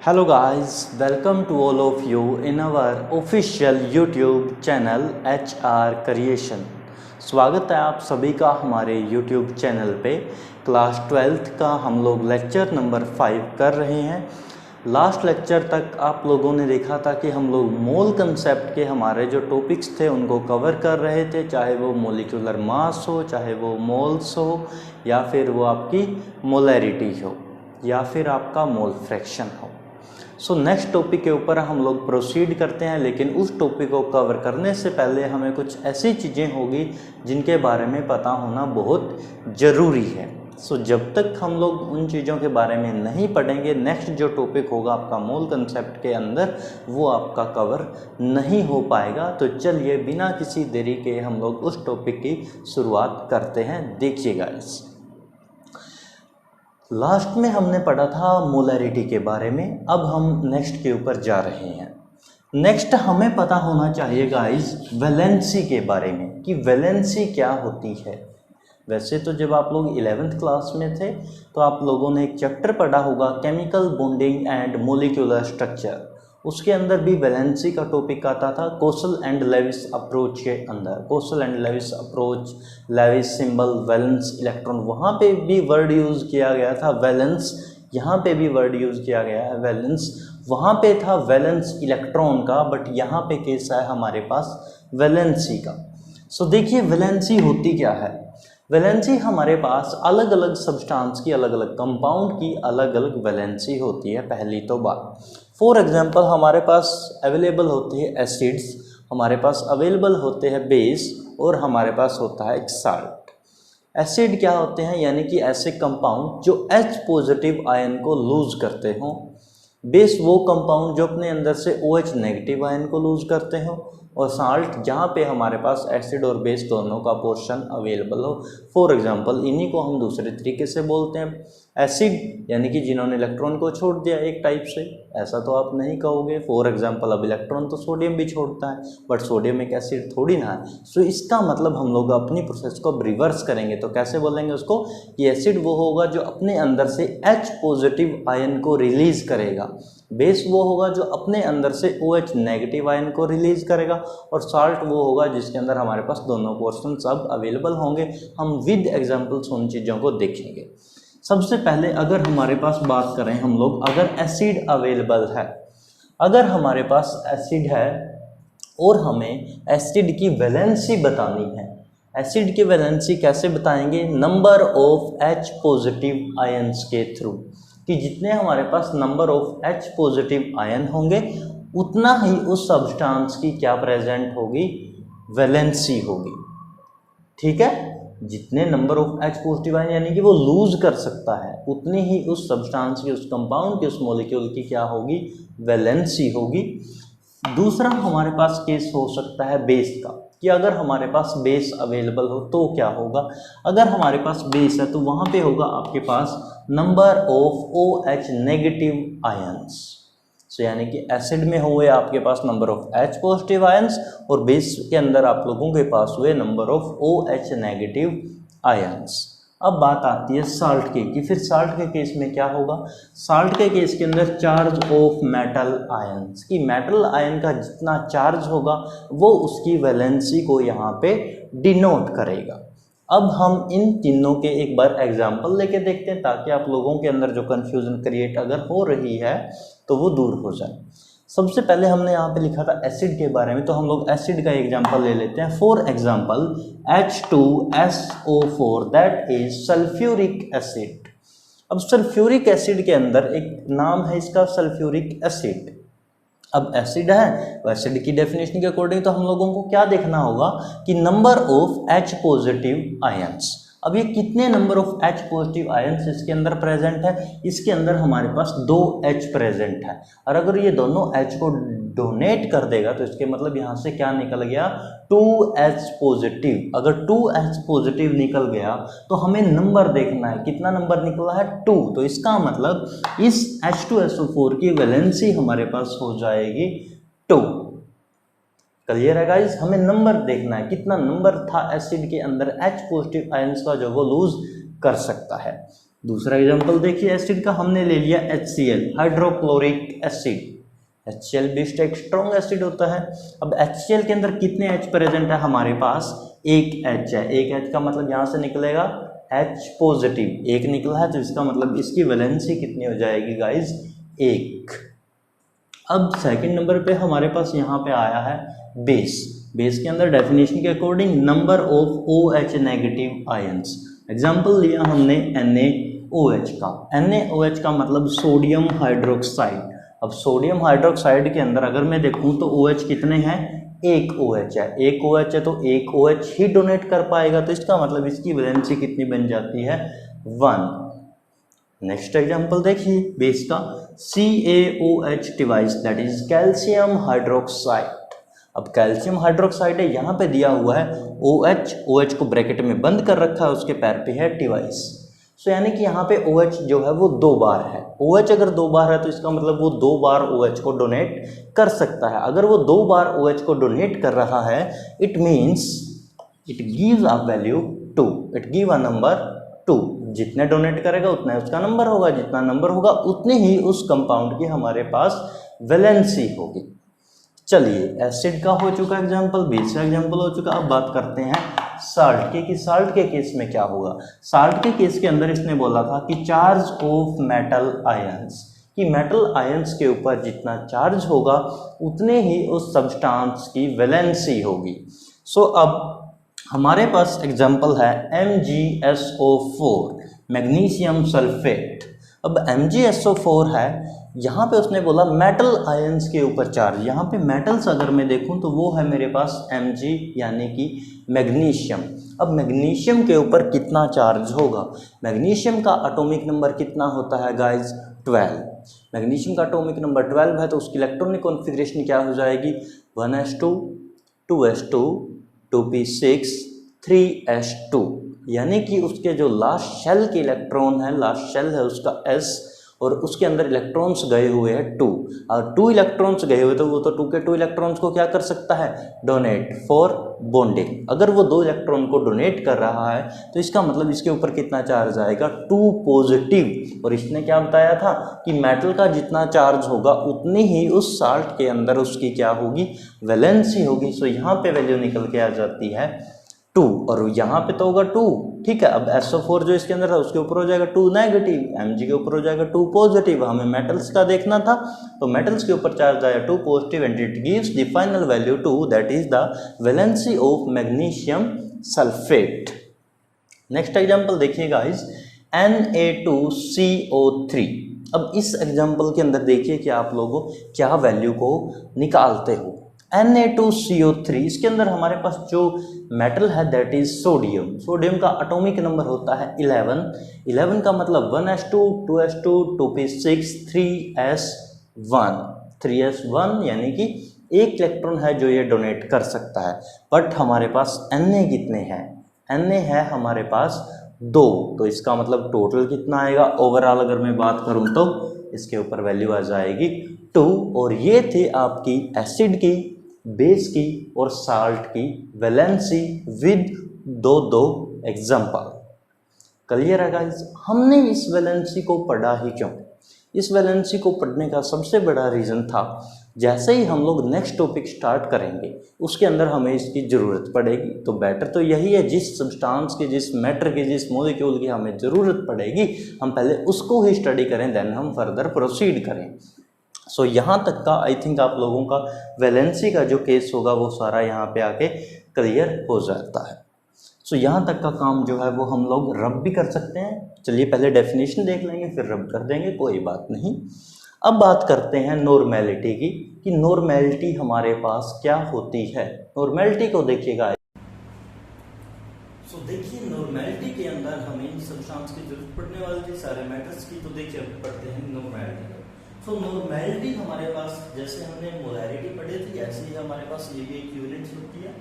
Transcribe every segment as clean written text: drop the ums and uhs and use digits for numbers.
Hello guys, welcome to all of you in our official YouTube channel HR Creation। स्वागत है आप सभी का हमारे YouTube चैनल पे। क्लास 12th का हम लोग लेक्चर नंबर 5 कर रहे हैं। लास्ट लेक्चर तक आप लोगों ने देखा था कि हम लोग मोल कंसेप्ट के हमारे जो टॉपिक्स थे उनको कवर कर रहे थे, चाहे वो मोलिकुलर मास हो, चाहे वो मोल्स हो, या फिर वो आपकी मोलैरिटी हो, या फिर आपका मोल फ्रैक्शन हो। सो नेक्स्ट टॉपिक के ऊपर हम लोग प्रोसीड करते हैं, लेकिन उस टॉपिक को कवर करने से पहले हमें कुछ ऐसी चीज़ें होगी जिनके बारे में पता होना बहुत ज़रूरी है। सो जब तक हम लोग उन चीज़ों के बारे में नहीं पढ़ेंगे, नेक्स्ट जो टॉपिक होगा आपका मोल कंसेप्ट के अंदर, वो आपका कवर नहीं हो पाएगा। तो चलिए बिना किसी देरी के हम लोग उस टॉपिक की शुरुआत करते हैं। देखिएगा, लास्ट में हमने पढ़ा था मोलैरिटी के बारे में, अब हम नेक्स्ट के ऊपर जा रहे हैं। नेक्स्ट हमें पता होना चाहिए गाइस वैलेंसी के बारे में कि वैलेंसी क्या होती है। वैसे तो जब आप लोग 11th क्लास में थे तो आप लोगों ने एक चैप्टर पढ़ा होगा chemical bonding and molecular structure, उसके अंदर भी वैलेंसी का टॉपिक आता था कोसल एंड लेविस अप्रोच के अंदर। Kossel and Lewis approach, Lewis symbol, valence electron, वहाँ पे भी वर्ड यूज़ किया गया था वैलेंस, यहाँ पे भी वर्ड यूज़ किया गया है वैलेंस। वहाँ पे था वैलेंस इलेक्ट्रॉन का, बट यहाँ पे केस है हमारे पास वैलेंसी का। सो देखिए वैलेंसी होती क्या है। वैलेंसी हमारे पास अलग अलग सब्सटेंस की, अलग अलग कंपाउंड की अलग अलग वैलेंसी होती है। पहली तो बात, फॉर एग्जांपल हमारे पास अवेलेबल होती है एसिड्स, हमारे पास अवेलेबल होते हैं बेस, और हमारे पास होता है एक साल्ट। एसिड क्या होते हैं, यानी कि ऐसे कंपाउंड जो H पॉजिटिव आयन को लूज करते हों। बेस वो कंपाउंड जो अपने अंदर से OH नेगेटिव आयन को लूज करते हों, और साल्ट जहाँ पे हमारे पास एसिड और बेस दोनों का पोर्शन अवेलेबल हो। फॉर एग्जांपल इन्हीं को हम दूसरे तरीके से बोलते हैं एसिड, यानी कि जिन्होंने इलेक्ट्रॉन को छोड़ दिया एक टाइप से। ऐसा तो आप नहीं कहोगे, फॉर एग्जांपल अब इलेक्ट्रॉन तो सोडियम भी छोड़ता है, बट सोडियम एक एसिड थोड़ी ना है। सो इसका मतलब हम लोग अपनी प्रोसेस को रिवर्स करेंगे, तो कैसे बोलेंगे उसको कि एसिड वो होगा जो अपने अंदर से H पॉजिटिव आयन को रिलीज करेगा, बेस वो होगा जो अपने अंदर से OH नेगेटिव आयन को रिलीज करेगा, और साल्ट वो होगा जिसके अंदर हमारे पास दोनों पोर्शन सब अवेलेबल होंगे। हम विद एग्जांपल्स उन चीज़ों को देखेंगे। सबसे पहले अगर हमारे पास बात करें हम लोग, अगर एसिड अवेलेबल है, अगर हमारे पास एसिड है और हमें एसिड की वैलेंसी बतानी है, एसिड की वैलेंसी कैसे बताएंगे, number of H positive ions के थ्रू, कि जितने हमारे पास number of H positive ion होंगे उतना ही उस सब्सटेंस की क्या प्रेजेंट होगी, वैलेंसी होगी। ठीक है, जितने number of H positive ion यानी कि वो लूज कर सकता है, उतनी ही उस सब्सटेंस की, उस कंपाउंड की, उस मॉलिक्यूल की क्या होगी, वैलेंसी होगी। दूसरा हमारे पास केस हो सकता है बेस का, कि अगर हमारे पास बेस अवेलेबल हो तो क्या होगा। अगर हमारे पास बेस है तो वहाँ पे होगा आपके पास number of OH negative ions. So यानी कि एसिड में हुए आपके पास number of H positive ions, और बेस के अंदर आप लोगों के पास हुए number of OH negative ions. अब बात आती है साल्ट की, कि फिर साल्ट के केस में क्या होगा। साल्ट के केस के अंदर चार्ज ऑफ मेटल आयंस, कि मेटल आयन का जितना चार्ज होगा वो उसकी वैलेंसी को यहाँ पे डिनोट करेगा। अब हम इन तीनों के एक बार एग्जाम्पल लेके देखते हैं, ताकि आप लोगों के अंदर जो कन्फ्यूजन क्रिएट अगर हो रही है तो वो दूर हो जाए। सबसे पहले हमने यहाँ पे लिखा था एसिड के बारे में, तो हम लोग एसिड का एग्जांपल ले लेते हैं। For example H2SO4 that is sulphuric acid. अब सल्फ्यूरिक एसिड के अंदर एक नाम है इसका सल्फ्यूरिक एसिड। अब एसिड है तो एसिड की डेफिनेशन के अकॉर्डिंग तो हम लोगों को क्या देखना होगा कि number of H positive ions. अब ये कितने number of H positive ions इसके अंदर प्रेजेंट है, इसके अंदर हमारे पास 2 H प्रेजेंट है, और अगर ये दोनों H को डोनेट कर देगा तो इसके मतलब यहाँ से क्या निकल गया, 2H पॉजिटिव। अगर 2H पॉजिटिव निकल गया तो हमें नंबर देखना है, कितना नंबर निकला है, 2। तो इसका मतलब इस H2SO4 की वैलेंसी हमारे पास हो जाएगी 2। क्लियर है गाइस, हमें नंबर देखना है, कितना नंबर था एसिड के अंदर H पॉजिटिव आयंस का जो वो लूज कर सकता है। दूसरा एग्जांपल देखिए एसिड का, हमने ले लिया HCl hydrochloric acid. HCl based एक स्ट्रॉन्ग एसिड होता है। अब HCl के अंदर कितने H प्रेजेंट है हमारे पास, एक H है। एक H का मतलब यहाँ से निकलेगा H पॉजिटिव, एक निकला है तो इसका मतलब इसकी वैलेंसी कितनी हो जाएगी गाइज, एक। अब सेकंड नंबर पे हमारे पास यहाँ पे आया है बेस। बेस के अंदर डेफिनेशन के according number of OH negative ions. Example लिया हमने NaOH का। NaOH का मतलब सोडियम हाइड्रोक्साइड। अब सोडियम हाइड्रोक्साइड के अंदर अगर मैं देखूं तो OH कितने हैं, एक OH है। एक OH है तो एक OH ही डोनेट कर पाएगा, तो इसका मतलब इसकी वैलेंसी कितनी बन जाती है, 1। नेक्स्ट एग्जांपल देखिए बेस का, CaOH device that is calcium hydroxide. अब कैल्शियम हाइड्रोक्साइड है, यहाँ पे दिया हुआ है OH को ब्रैकेट में बंद कर रखा है, उसके पैर पे है डिवाइस। सो यानी कि यहाँ पे OH जो है वो 2 बार है। OH अगर 2 बार है तो इसका मतलब वो 2 बार OH को डोनेट कर सकता है। अगर वो 2 बार OH को डोनेट कर रहा है, it means it gives a value 2, it give a number 2। जितने डोनेट करेगा उतना उसका नंबर होगा, जितना नंबर होगा उतनी ही उस कंपाउंड की हमारे पास वैलेंसी होगी। चलिए एसिड का हो चुका एग्जाम्पल, बेस का एग्जाम्पल हो चुका। अब बात करते हैं साल्ट के, कि साल्ट के केस में क्या होगा। साल्ट के केस के अंदर इसने बोला था कि चार्ज ऑफ मेटल आयंस, कि मेटल आयंस के ऊपर जितना चार्ज होगा उतने ही उस सब्सटेंस की वैलेंसी होगी। सो अब हमारे पास एग्जाम्पल है MgSO4 मैग्नीशियम सल्फेट। अब MgSO4 है, यहाँ पे उसने बोला मेटल आयंस के ऊपर चार्ज। यहाँ पे मेटल्स अगर मैं देखूँ तो वो है मेरे पास Mg यानी कि मैग्नीशियम। अब मैग्नीशियम के ऊपर कितना चार्ज होगा, मैग्नीशियम का एटॉमिक नंबर कितना होता है गाइज, 12। मैग्नीशियम का एटॉमिक नंबर 12 है तो उसकी इलेक्ट्रॉनिक कॉन्फ़िगरेशन क्या हो जाएगी, 1s2 2s2 2p6 3s2, यानी कि उसके जो लास्ट शेल के इलेक्ट्रॉन है, लास्ट शेल है उसका s, और उसके अंदर इलेक्ट्रॉन्स गए हुए हैं 2, और 2 इलेक्ट्रॉन्स गए हुए तो वो तो 2 के 2 इलेक्ट्रॉन्स को क्या कर सकता है, डोनेट फॉर बॉन्डिंग। अगर वो 2 इलेक्ट्रॉन को डोनेट कर रहा है तो इसका मतलब इसके ऊपर कितना चार्ज आएगा, 2 पॉजिटिव। और इसने क्या बताया था कि मेटल का जितना चार्ज होगा उतनी ही उस साल्ट के अंदर उसकी क्या होगी, वैलेंसी होगी। सो यहाँ पे वैल्यू निकल के आ जाती है 2, और यहाँ पे तो होगा 2, ठीक है। अब SO4 जो इसके अंदर है उसके ऊपर हो जाएगा 2 नेगेटिव, Mg के ऊपर हो जाएगा 2 पॉजिटिव। हमें मेटल्स का देखना था तो मेटल्स के ऊपर चार्ज आया 2 positive and it gives the final value 2, that is the valency of magnesium sulphate. Next example देखिए गाइस, Na2CO3। अब इस एग्जांपल के अंदर देखिए कि आप लोगों क्या वैल्यू को निकालते हो। Na2CO3 इसके अंदर हमारे पास जो मेटल है दैट इज सोडियम। सोडियम का एटॉमिक नंबर होता है 11। 11 का मतलब 1s2 2s2 2p6 3s1 3s1, यानी कि एक इलेक्ट्रॉन है जो ये डोनेट कर सकता है। बट हमारे पास Na कितने हैं, Na है हमारे पास 2, तो इसका मतलब टोटल कितना आएगा, ओवरऑल अगर मैं बात करूं तो इसके ऊपर वैल्यू आ जाएगी 2। और ये थे आपकी एसिड की, बेस की और साल्ट की वैलेंसी विद 2 एग्जाम्पल। क्लियर है गाइस। हमने इस वैलेंसी को पढ़ा ही क्यों, इस वैलेंसी को पढ़ने का सबसे बड़ा रीज़न था, जैसे ही हम लोग नेक्स्ट टॉपिक स्टार्ट करेंगे उसके अंदर हमें इसकी ज़रूरत पड़ेगी। तो बेटर तो यही है, जिस सब्सटेंस की, जिस मैटर की, जिस मॉलिक्यूल की हमें ज़रूरत पड़ेगी हम पहले उसको ही स्टडी करें, देन हम फर्दर प्रोसीड करें। सो यहाँ तक का आई थिंक आप लोगों का वैलेंसी का जो केस होगा वो सारा यहाँ पे आके क्लियर हो जाता है। सो यहाँ तक का काम जो है वो हम लोग रब भी कर सकते हैं। चलिए पहले डेफिनेशन देख लेंगे फिर रब कर देंगे, कोई बात नहीं। अब बात करते हैं नॉर्मेलिटी की, कि नॉर्मेलिटी हमारे पास क्या होती है। नॉर्मेलिटी को देखिएगा। सो देखिए नॉर्मेलिटी के अंदर हमें सब्सटेंस की जरूरत पड़ने वाली थी, सारे मैटर्स की, तो देखिए अब पढ़ते हैं नॉर्मेलिटी। तो नॉर्मेलिटी हमारे पास, जैसे हमने मोलैरिटी पढ़ी थी ऐसे ही हमारे पास ये भी एक यूनिट होती है।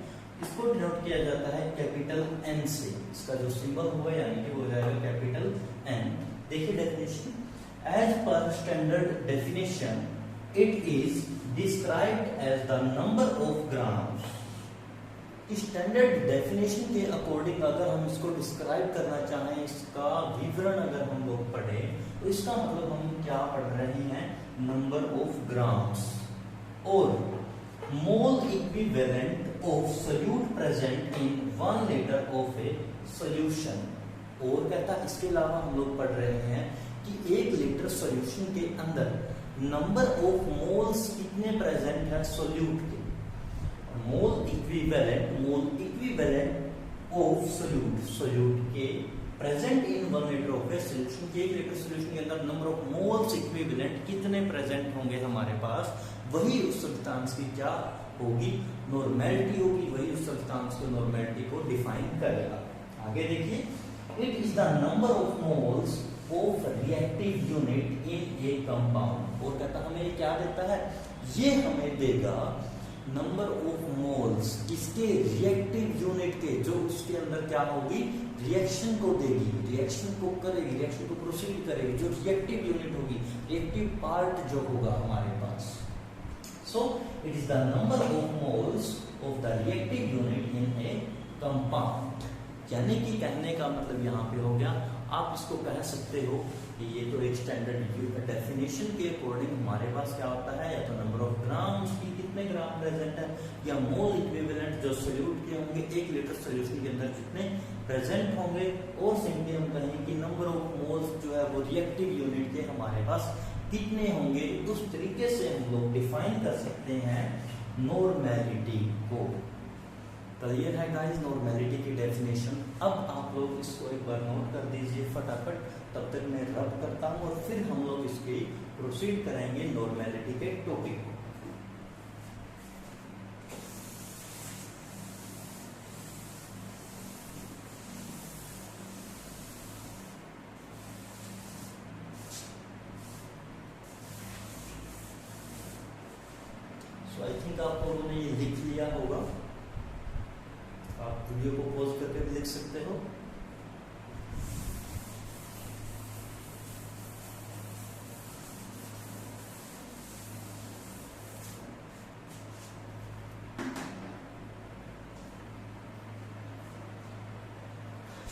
इसको डिनोट किया जाता है कैपिटल N से। इसका जो सिंबल होगा यानी कि वो जाएगा कैपिटल N। देखिए definition, as per standard definition it is described as the number of grams standard definition के अकॉर्डिंग अगर हम इसको डिस्क्राइब करना चाहें, इसका विवरण अगर हम लोग पढ़ें, तो इसका मतलब हम क्या पढ़ रहे हैं, नंबर ऑफ ग्राम्स और mole equivalent of solute present in 1 litre of a solution. और कहता इसके अलावा हम लोग पढ़ रहे हैं कि 1 लीटर सोल्यूशन के अंदर नंबर ऑफ मोल्स कितने प्रेजेंट है सोल्यूट के, मोल इक्विवेलेंट ऑफ सोल्यूट के present in 1 litre of a solution के 1 लीटर सोल्यूशन के अंदर नंबर ऑफ मोल्स इक्विवेलेंट कितने प्रेजेंट होंगे हमारे पास, वही उस सब्सटेंस की क्या होगी, नॉर्मेलिटी होगी, वही उस सब्सटेंस की नॉर्मेलिटी को डिफाइन करेगा। आगे देखिए, it is the number of moles of reactive unit in a compound. और कहता हमें क्या देता है, ये हमें देगा नंबर ऑफ मोल्स किसके, रिएक्टिव यूनिट के, जो उसके अंदर क्या होगी, रिएक्शन को देगी, रिएक्शन को करेगी, रिएक्शन को प्रोसीड करेगी, जो रिएक्टिव यूनिट होगी, रिएक्टिव पार्ट जो होगा हमारे पास। So it is the number of moles of the reactive unit in a compound. यानी कि कहने का मतलब यहाँ पे हो गया, आप इसको कह सकते हो कि ये तो एक स्टैंडर्ड डेफिनेशन के अकॉर्डिंग हमारे पास क्या होता है, या तो नंबर ऑफ ग्राम्स की कितने ग्राम प्रेजेंट है, या मोल इक्विवेलेंट जो सोल्यूट के होंगे 1 लीटर सोल्यूशन के अंदर कितने प्रेजेंट होंगे, और सिंपली हम कहेंगे कि नंबर ऑफ मोल्स जो है वो रिएक्टिव यूनिट के हमारे पास कितने होंगे। उस तरीके से हम लोग डिफाइन कर सकते हैं नॉर्मेलिटी को। क्लियर है गाइस नॉर्मेलिटी की डेफिनेशन। अब आप लोग इसको एक बार नोट कर दीजिए फटाफट, तब तक मैं रब करता हूं और फिर हम लोग इसकी प्रोसीड करेंगे नॉर्मेलिटी के टॉपिक को। सो आई थिंक आप लोगों ने ये लिख लिया होगा, आप वीडियो को पॉज करके भी लिख सकते हो।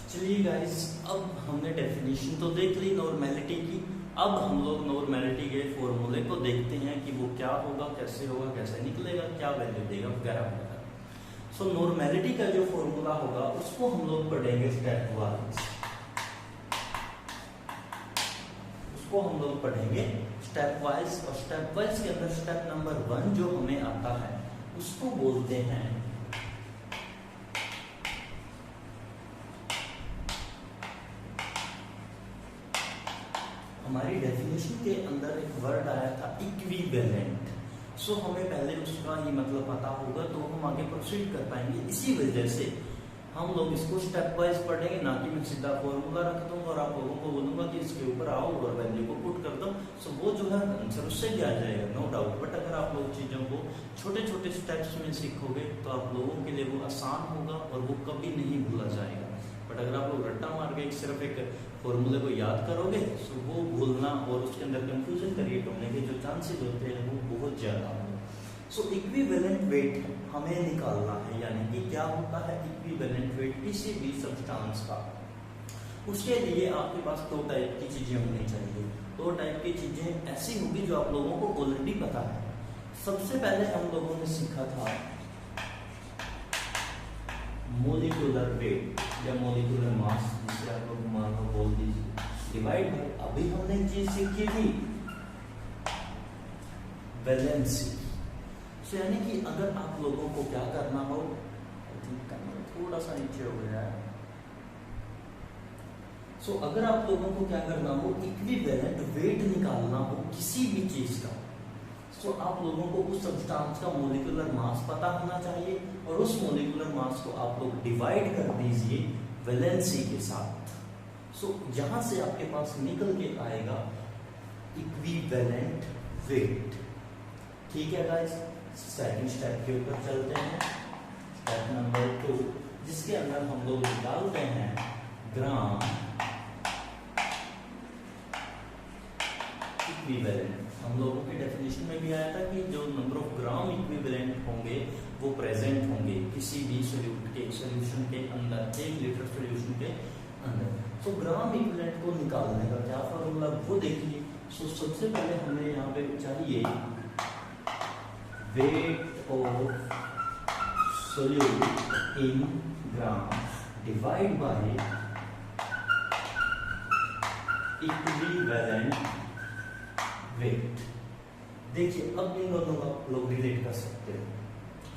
चलिए गाइस, अब हमने डेफिनेशन तो देख ली नॉर्मेलिटी की। अब हम लोग नॉर्मेलिटी के फॉर्मूले को देखते हैं कि वो क्या होगा, कैसे होगा, कैसे निकलेगा, क्या वैल्यू देगा वगैरह वगैरह। सो नॉर्मेलिटी का जो फॉर्मूला होगा उसको हम लोग पढ़ेंगे स्टेप वाइज, उसको हम लोग पढ़ेंगे स्टेप वाइज। और स्टेप वाइज के अंदर स्टेप नंबर 1 जो हमें आता है उसको बोलते हैं हमारी डेफिनेशन के अंदर एक वर्ड आया था इक्विवेलेंट। सो हमें पहले उसका ही मतलब पता होगा तो हम आगे प्रोसीड कर पाएंगे। इसी वजह से हम लोग इसको स्टेप वाइज पढ़ेंगे, ना कि मैं सीधा फॉर्मूला रख दूंगा और आप लोगों को बोलूंगा कि इसके ऊपर आओ और वैल्यू को पुट कर दो। सो वो जो है आंसर उससे भी आ जाएगा, नो डाउट। बट अगर आप लोग चीज़ों को छोटे छोटे स्टेप्स में सीखोगे तो आप लोगों के लिए वो आसान होगा और वो कभी नहीं भूला जाएगा। बट अगर आप लोग रट्टा मार के सिर्फ एक फॉर्मूले को याद करोगे तो वो भूलना और उसके अंदर कंफ्यूजन क्रिएट होने के जो चांसेस होते हैं वो बहुत ज़्यादा होंगे। सो इक्विवेलेंट वेट हमें निकालना है, यानी कि क्या होता है इक्विवेलेंट वेट किसी भी सब्सटेंस का। उसके लिए आपके पास 2 टाइप की चीज़ें होनी चाहिए। 2 टाइप की चीज़ें ऐसी होंगी जो आप लोगों को ऑलरेडी पता है। सबसे पहले हम लोगों ने सीखा था मोलिकुलर वेट या मोलिकुलर मास, जिसे आप लोग मान लो बोल दीजिए, डिवाइड बाय, अभी हमने एक चीज सीखी थी वैलेंसी। सो यानी कि अगर आप लोगों को क्या करना हो, आई थिंक थोड़ा सा नीचे हो गया है। सो अगर आप लोगों को क्या करना हो, इक्विवेलेंट वेट निकालना हो किसी भी चीज का, तो आप लोगों को उस सब्सटेंस का मोलिकुलर मास पता होना चाहिए और उस मोलिकुलर मास को आप लोग डिवाइड कर दीजिए वैलेंसी के साथ। सो यहां से आपके पास निकल के आएगा इक्विवेलेंट वेट। ठीक है गाइस, सेकंड स्टेप के ऊपर चलते हैं, स्टेप नंबर 2, जिसके अंदर हम लोग निकालते हैं ग्राम इक्विवेलेंट, हम लोगों के डेफिनेशन में भी आया था कि जो नंबर ऑफ ग्राम इक्विवेलेंट होंगे वो प्रेजेंट होंगे किसी भी सोल्यूशन के अंदर, 1 लीटर सोल्यूशन के अंदर। तो ग्राम इक्विवेलेंट को निकालने का क्या फॉर्मूला वो देखिए। सो सबसे पहले हमें यहाँ पे चाहिए wait of solute in gram divide by equivalent weight. देखिए अब इन दोनों का लोग रिलेट कर सकते हो।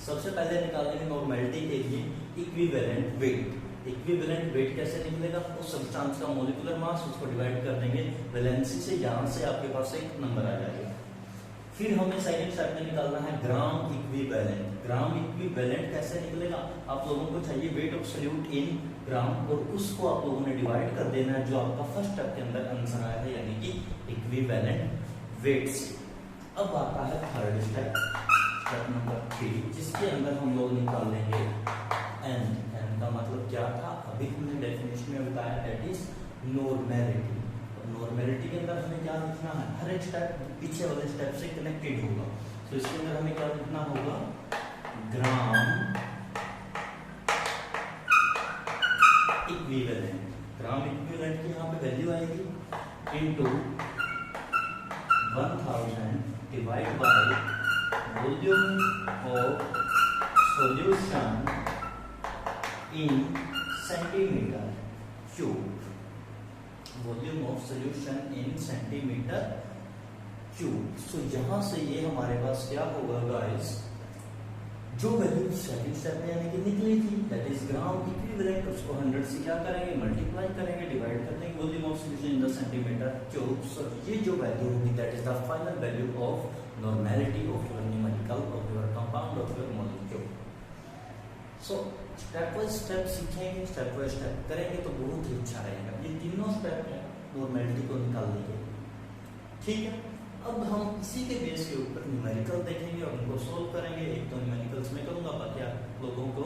सबसे पहले निकालेंगे नॉर्मेलिटी के लिए इक्विवेलेंट वेट। इक्विवेलेंट वेट कैसे निकलेगा? उस सब्सटेंस का मॉलिक्यूलर मास, उसको डिवाइड कर देंगे वैलेंसी से, यहां से आपके पास एक नंबर आ जाएगा। फिर हमें सेकंड स्टेप में निकालना है ग्राम इक्विवेलेंट। ग्राम इक्विवेलेंट कैसे निकलेगा? आप लोगों को चाहिए वेट ऑफ सोल्यूट इन ग्राम और उसको आप लोगों ने डिवाइड कर देना है जो आपका फर्स्ट स्टेप के अंदर आंसर आया है, यानी कि इक्विवेलेंट वेट से। अब आता है थर्ड स्टेप, स्टेप नंबर 3, जिसके अंदर हम लोग निकाल लेंगे एन। एन का मतलब क्या था? अभी हमने डेफिनेशन में बताया, दैट इज नॉर्मेलिटी। नॉर्मेलिटी के अंदर हमें क्या लिखना है? हर एक स्टेप पीछे वाले स्टेप से कनेक्टेड होगा। तो इसके अंदर हमें क्या लिखना होगा? Gram equivalent. ग्राम इक्विवेलेंट की यहाँ पे वैल्यू आएगी into 1000 divide by volume of solution in centimetre cube. Volume of solution in centimetre cube. So यहां से ये हमारे पास क्या होगा गाइस, जो वैल्यू सेकंड स्टेप में यानी कि निकली थी, दैट इज ग्राम इक्विवेलेंट, उसको 100 से क्या करेंगे? मल्टीप्लाई करेंगे, डिवाइड कर देंगे volume of solution in the centimetre cube. So ये जो वैल्यू होगी that is the final value of normality of your numerical of your compound of your molecule. So step by step सीखेंगे, step by step करेंगे तो बहुत ही अच्छा रहेगा। ये तीनों स्टेप है नॉर्मेलिटी को निकालने के, ठीक है। अब हम इसी के बेस के ऊपर न्यूमेरिकल देखेंगे और उनको सोल्व करेंगे। एक तो न्यूमेरिकल्स में करूंगा, बाकी आप लोगों को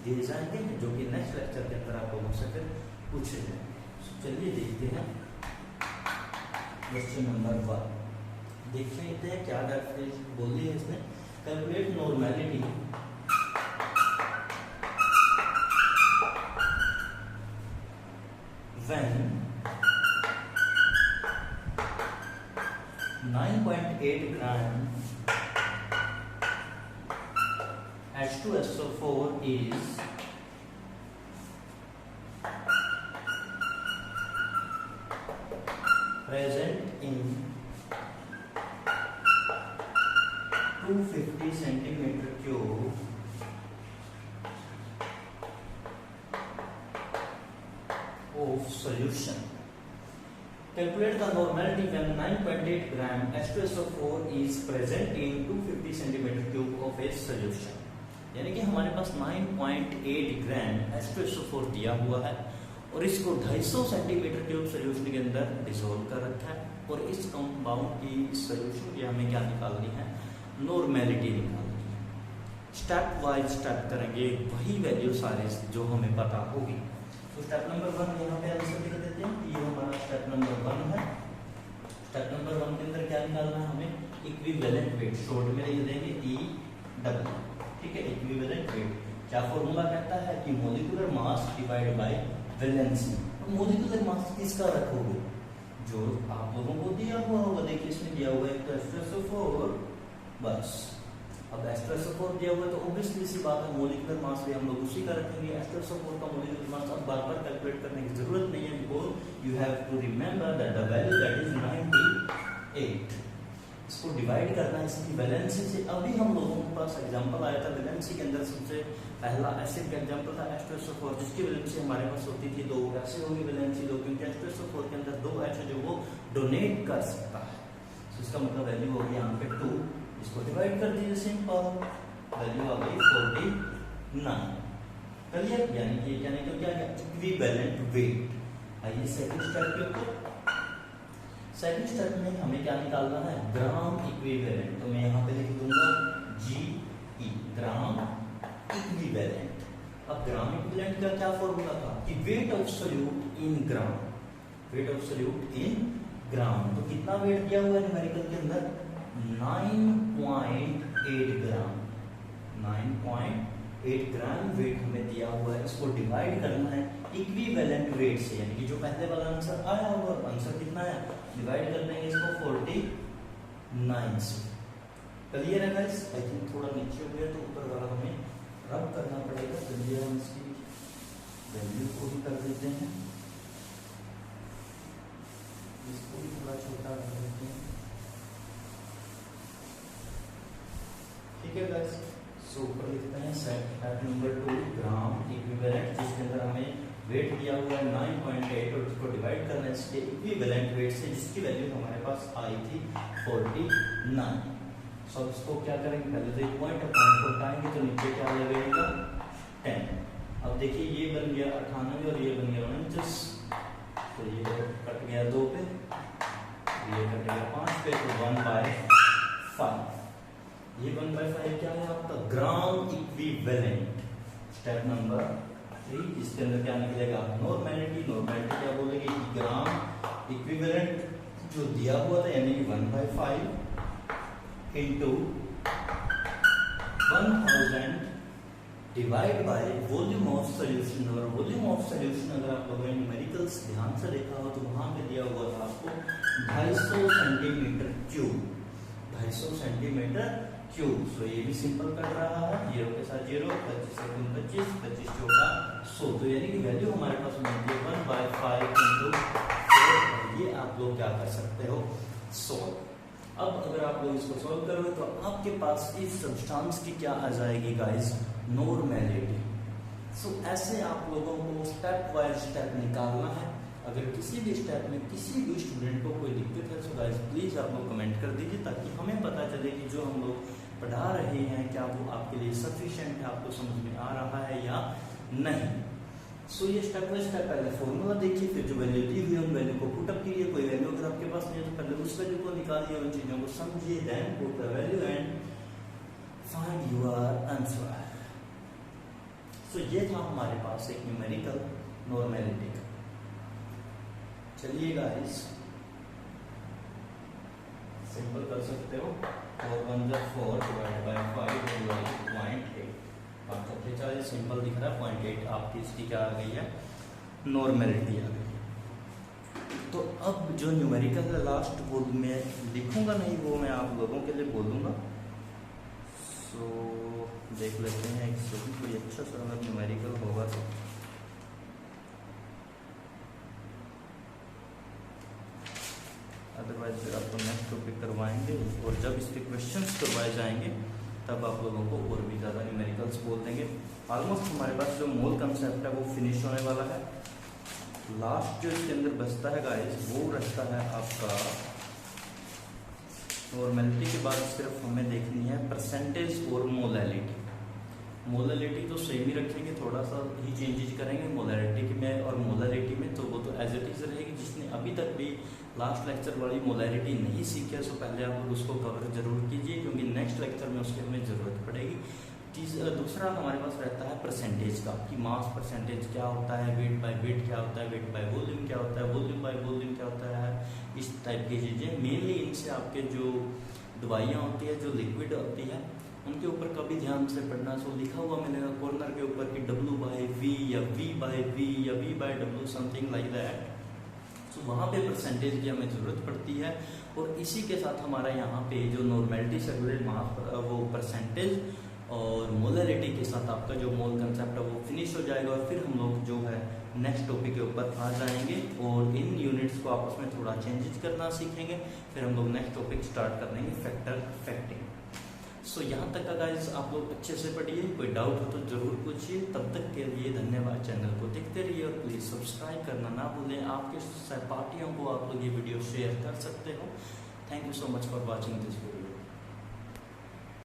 दिए जाएंगे जो कि नेक्स्ट लेक्चर के अंदर आप लोगों से फिर पूछे जाएंगे। चलिए देखते हैं क्वेश्चन नंबर 1। देख लेते हैं क्या डेफिनेशन बोली है इसने। Calculate normality when 9.8 gram H2SO4 is present in 250 centimeter cube of solution. Calculate the normality when 9.8 gram H2SO4 is present in 250 centimeter cube of a solution. यानी कि हमारे पास 9.8 ग्राम H2SO4 दिया हुआ है और इसको 250 सेंटीमीटर क्यूब सोल्यूशन के अंदर डिसोल्व कर रखा है। और इस कंपाउंड की सोल्यूशन की हमें क्या निकालनी है? नॉर्मेलिटी निकालनी है। स्टेप वाइज स्टेप करेंगे, वही वैल्यू सारे जो हमें पता होगी। तो स्टेप नंबर 1 यहाँ पे आंसर लिख देते हैं। ये हमारा स्टेप नंबर 1 है। स्टेप नंबर 1 के अंदर क्या निकालना है हमें? इक्विवेलेंट वेट, शॉर्ट में लिख देंगे EW, ठीक है। इक्विवेलेंट वेट क्या फॉर्मूला कहता है कि molecular mass divide by valency. Molecular mass किसका रखोगे? जो आप लोगों को दिया हुआ होगा। देखिए इसमें दिया हुआ है तो H2SO4, बस। अब H2SO4 दिया हुआ है तो ऑब्वियसली सी बात है मॉलिक्यूलर मास भी हम लोग उसी का रखेंगे। H2SO4 का मॉलिक्यूलर मास अब बार-बार कैलकुलेट करने की जरूरत नहीं है, because you have to remember that the value that is 98। इसको डिवाइड करना है इसकी वैलेंसी से। अभी हम लोगों के पास एग्जांपल आया था वैलेंसी के अंदर, सबसे पहला एसिड का एग्जांपल था H2SO4, जिसकी वैलेंसी हमारे पास होती थी 2। ऐसे होगी वैलेंसी 2 क्योंकि H2SO4 के अंदर 2 H जो वो डोनेट कर सकता है। तो इसका मतलब वैल्यू होगी यहाँ पे 2। इसको डिवाइड कर दीजिए, सिंपल वैल्यू आ गई 49। क्लियर? यानी कि क्या निकल गया? Equivalent weight. आइए सेकंड स्टेप के ऊपर। सेकंड स्टेप में हमें क्या निकालना है? Gram equivalent. तो मैं यहाँ पे लिख दूंगा GE, ग्राम इक्विवेलेंट। अब ग्राम इक्विवेलेंट का क्या फॉर्मूला था कि weight of solute in gram, weight of solute in gram. तो कितना वेट दिया हुआ है न्यूमेरिकल के अंदर 9.8 ग्राम। 9.8 ग्राम वेट हमें दिया हुआ है। इसको डिवाइड करना है इक्विवेलेंट वेट से, यानी कि जो पहले वाला आंसर आया वो आंसर कितना है, डिवाइड कर देंगे इसको 49 से। क्लियर है गाइस? आई थिंक थोड़ा नीचे हो गया तो ऊपर वाला हमें रब करना पड़ेगा। चलिए हम इसकी वैल्यू को भी कर देते हैं, इसको भी थोड़ा छोटा कर देते हैं। ठीक है गाइस, सो ऊपर लिखते हैं स्टेप नंबर 2 ग्राम इक्विवेलेंट, जिसके अंदर हमें वेट दिया हुआ है 9.8 और उसको डिवाइड करना है इसके इक्विवेलेंट वेट से, जिसकी वैल्यू हमारे पास आई थी 49। सो इसको क्या करेंगे, पहले तो एक पॉइंट को हटाएंगे तो नीचे क्या लगेगा 10। अब देखिए ये बन गया 98 और ये बन गया 49, तो ये कट गया 2 पे, ये कट गया 5 पे, तो 1/5। ये 1/5 क्या है आपका ग्राम इक्विवेलेंट। स्टेप नंबर 3, इसके अंदर क्या निकलेगा नॉर्मेलिटी। नॉर्मेलिटी क्या बोलेगी, ग्राम इक्विवेलेंट जो दिया हुआ था यानी कि 1/5 into 1000 divide by volume of solution. और वॉल्यूम ऑफ सॉल्यूशन अगर आप लोगों ने न्यूमेरिकल्स ध्यान से देखा हो तो वहां पे दिया हुआ था आपको 250 centimetre cube. 250 centimetre cube. So ये भी सिंपल कट रहा है, 0 के साथ 0, 25 से 25, 25 चौका 100। तो यानी कि वैल्यू हमारे पास बनती है 1/5 इंटू 4। ये आप लोग क्या कर सकते हो, सॉल्व। अब अगर आप लोग इसको सॉल्व करोगे तो आपके पास इस सब्सटेंस की क्या आ जाएगी गाइस, नॉर्मेलिटी। सो ऐसे आप लोगों को स्टेप बाय स्टेप निकालना है। अगर किसी भी स्टेप में किसी भी स्टूडेंट को कोई दिक्कत है तो गाइस प्लीज आप लोग कमेंट कर दीजिए, ताकि हमें पता चले कि जो हम लोग पढ़ा रहे हैं क्या वो आपके लिए सफिशिएंट है, आपको समझ में आ रहा है या नहीं। सो ये स्टेप बाय स्टेप पहले फॉर्मूला देखिए, फिर जो वैल्यू दी हुई है उन वैल्यू को पुट अप कीजिए। कोई वैल्यू अगर आपके पास नहीं है तो पहले उस वैल्यू को निकालिए, उन चीजों को समझिए, then put the value and find your answer. So ये था हमारे पास एक न्यूमेरिकल नॉर्मेलिटी का। चलिए गाइस सिंपल कर सकते हो, 4 1 4 डिवाइड बाय 5 डिवाइड 0.8। 5 40 सिंपल दिख रहा है, 0.8 आपकी इसकी क्या आ गई है, नॉर्मेलिटी आ गई है। तो अब जो न्यूमेरिकल है लास्ट वो मैं लिखूंगा नहीं, वो मैं आप लोगों के लिए बोलूंगा। सो देख लेते हैं एक सेकंड, कोई अच्छा सा अगर न्यूमेरिकल होगा तो। अदरवाइज फिर आपको नेक्स्ट टॉपिक करवाएंगे, और जब इसके क्वेश्चंस करवाए जाएंगे तब आप लोगों को और भी ज़्यादा न्यूमेरिकल्स बोल देंगे। ऑलमोस्ट हमारे पास जो मूल कंसेप्ट है वो फिनिश होने वाला है। लास्ट जो इसके अंदर बचता है गाइस वो रहता है आपका नॉर्मेलिटी के बाद सिर्फ हमें देखनी है परसेंटेज और मोलैलिटी। मोलैलिटी तो सेम ही रखेंगे, थोड़ा सा ही चेंजेस करेंगे मोलैलिटी में और मोलैलिटी में, तो वो तो एज इट इज रहेगी। जिसने अभी तक भी लास्ट लेक्चर वाली मोलैलिटी नहीं सीखी है तो पहले आप लोग उसको कवर जरूर कीजिए, क्योंकि नेक्स्ट लेक्चर में उसकी हमें ज़रूरत पड़ेगी। दूसरा हमारे पास रहता है परसेंटेज का, कि मास परसेंटेज क्या होता है, वेट बाय वेट क्या होता है, वेट बाय वॉल्यूम क्या होता है, वॉल्यूम बाय वॉल्यूम क्या होता है, इस टाइप की चीज़ें। मेनली इनसे आपके जो दवाइयाँ होती है, जो लिक्विड होती है, उनके ऊपर कभी ध्यान से पढ़ना। सो लिखा हुआ मिलेगा कॉर्नर के ऊपर कि W/V या V/V या V/W समथिंग लाइक दैट। सो वहाँ पे परसेंटेज की हमें ज़रूरत पड़ती है, और इसी के साथ हमारा यहाँ पे जो नॉर्मेलिटी सर्कुलेट मास वो परसेंटेज और मोलैलिटी के साथ आपका जो मोल कंसेप्ट है वो फिनिश हो जाएगा। और फिर हम लोग जो है नेक्स्ट टॉपिक के ऊपर आ जाएंगे और इन यूनिट्स को आपस में थोड़ा चेंजेस करना सीखेंगे। फिर हम लोग नेक्स्ट टॉपिक स्टार्ट कर देंगे फैक्टर फैक्टिंग। सो यहाँ तक का गाइस आप लोग अच्छे से पढ़िए, कोई डाउट हो तो ज़रूर पूछिए। तब तक के लिए धन्यवाद। चैनल को देखते रहिए और प्लीज़ सब्सक्राइब करना ना भूलें। आपके सहपाठियों को आप लोग ये वीडियो शेयर कर सकते हो। Thank you so much for watching this video.